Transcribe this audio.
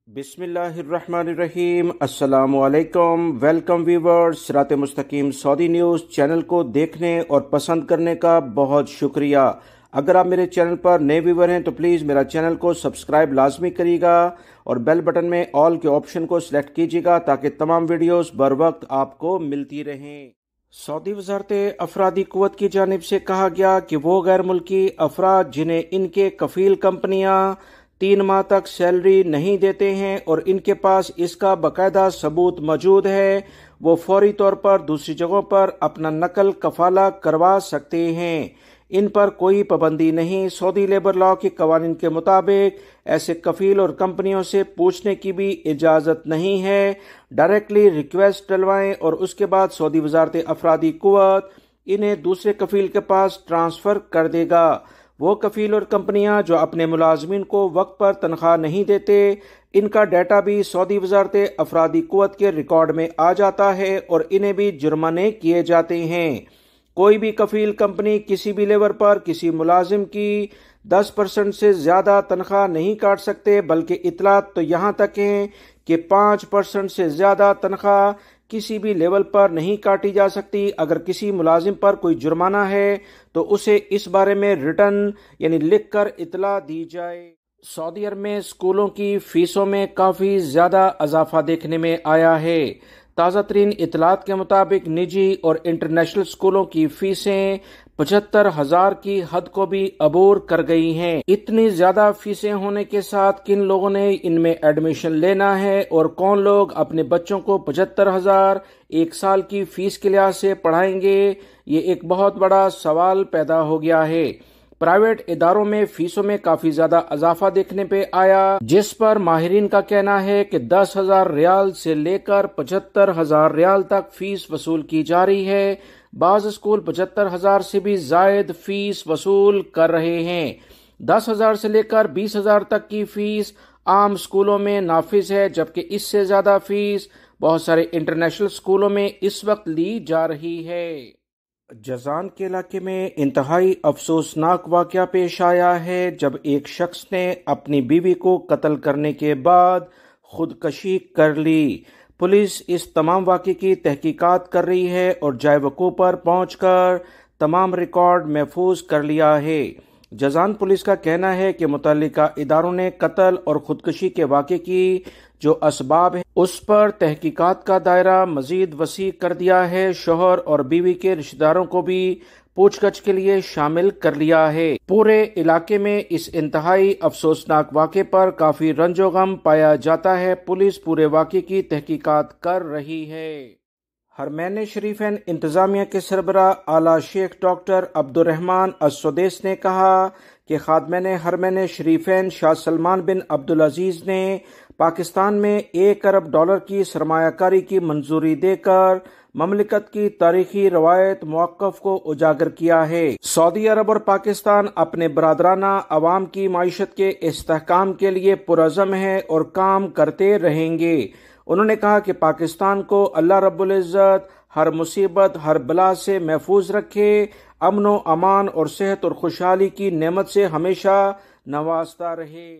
बिस्मिल्लाहिर्रहमानिर्रहीम। अस्सलामु अलैकुम। वेलकम व्यूवर्स, सिरात मुस्तकीम सऊदी न्यूज़ चैनल को देखने और पसंद करने का बहुत शुक्रिया। अगर आप मेरे चैनल पर नए व्यूवर हैं तो प्लीज़ मेरा चैनल को सब्सक्राइब लाजमी करिएगा और बेल बटन में ऑल के ऑप्शन को सिलेक्ट कीजिएगा ताकि तमाम वीडियोस बर वक्त आपको मिलती रहें। सऊदी वजारत अफरादी कुव्वत की जानिब से कहा गया कि वो गैर मुल्की अफराद जिन्हें इनके कफील कंपनियां 3 माह तक सैलरी नहीं देते हैं और इनके पास इसका बाकायदा सबूत मौजूद है, वो फौरी तौर पर दूसरी जगहों पर अपना नकल कफाला करवा सकते हैं। इन पर कोई पाबंदी नहीं। सऊदी लेबर लॉ के कवानीन के मुताबिक ऐसे कफील और कंपनियों से पूछने की भी इजाज़त नहीं है। डायरेक्टली रिक्वेस्ट डलवाएं और उसके बाद सऊदी वजारत अफरादी कुव्वत इन्हें दूसरे कफील के पास ट्रांसफ़र कर देगा। वो कफील और कंपनियां जो अपने मुलाजमीन को वक्त पर तनख्वाह नहीं देते, इनका डाटा भी सऊदी वजारत अफरादी कुव्वत के रिकॉर्ड में आ जाता है और इन्हें भी जुर्माने किए जाते हैं। कोई भी कफील कंपनी किसी भी लेवल पर किसी मुलाजिम की 10% से ज्यादा तनख्वाह नहीं काट सकते, बल्कि इतलात तो यहाँ तक हैं कि 5% से ज्यादा तनख्वाह किसी भी लेवल पर नहीं काटी जा सकती। अगर किसी मुलाजिम पर कोई जुर्माना है तो उसे इस बारे में रिटर्न यानी लिख कर इतला दी जाए। सऊदी अरब में स्कूलों की फीसों में काफी ज्यादा इजाफा देखने में आया है। ताज़ा तरीन इतलात के मुताबिक निजी और इंटरनेशनल स्कूलों की फीसें 75,000 की हद को भी अबूर कर गई हैं। इतनी ज्यादा फीसें होने के साथ किन लोगों ने इनमें एडमिशन लेना है और कौन लोग अपने बच्चों को 75,000 एक साल की फीस के लिहाज से पढ़ाएंगे, ये एक बहुत बड़ा सवाल पैदा हो गया है। प्राइवेट इदारों में फीसों में काफी ज्यादा इजाफा देखने पे आया, जिस पर माहिरीन का कहना है कि 10,000 रियाल से लेकर 75,000 रियाल तक फीस वसूल की जा रही है। बाज़ स्कूल 75,000 से भी जायद फीस वसूल कर रहे हैं। 10,000 से लेकर 20,000 तक की फीस आम स्कूलों में नाफिज है, जबकि इससे ज्यादा फीस बहुत सारे इंटरनेशनल स्कूलों में इस वक्त ली जा रही है। जजान के इलाके में इंतहाई अफसोसनाक वाकया पेश आया है, जब एक शख्स ने अपनी बीवी को कत्ल करने के बाद खुदकशी कर ली। पुलिस इस तमाम वाकये की तहकीकात कर रही है और जाए वक़ूअ पर पहुंचकर तमाम रिकॉर्ड महफूज कर लिया है। जजान पुलिस का कहना है कि मुतल्लिका इदारों ने कत्ल और खुदकशी के वाकये की जो असबाब है उस पर तहकीकात का दायरा मजीद वसी कर दिया है। शोहर और बीवी के रिश्तेदारों को भी पूछगछ के लिए शामिल कर लिया है। पूरे इलाके में इस इंतहाई अफसोसनाक वाक़े पर काफी रंजो गम पाया जाता है। पुलिस पूरे वाक़े की तहकीकात कर रही है। हरमैन शरीफैन इंतजामिया के सरबराह आला शेख डॉक्टर अब्दुर्रहमान अस-सुदैस ने कहा कि खादमैन हरमैन शरीफैन शाह सलमान बिन अब्दुल अजीज ने पाकिस्तान में $1 अरब की सरमायाकारी की मंजूरी देकर ममलिकत की तारीखी रवायत मौक़िफ़ को उजागर किया है। सऊदी अरब और पाकिस्तान अपने बरादराना अवाम की माईशत के इस्तेहकाम के लिए पुरज़म है और काम करते रहेंगे। उन्होंने कहा कि पाकिस्तान को अल्लाह रब्बुल इज़्ज़त हर मुसीबत हर बला से महफूज रखे, अमन व अमान और सेहत और खुशहाली की नेमत से हमेशा नवाजता रहे।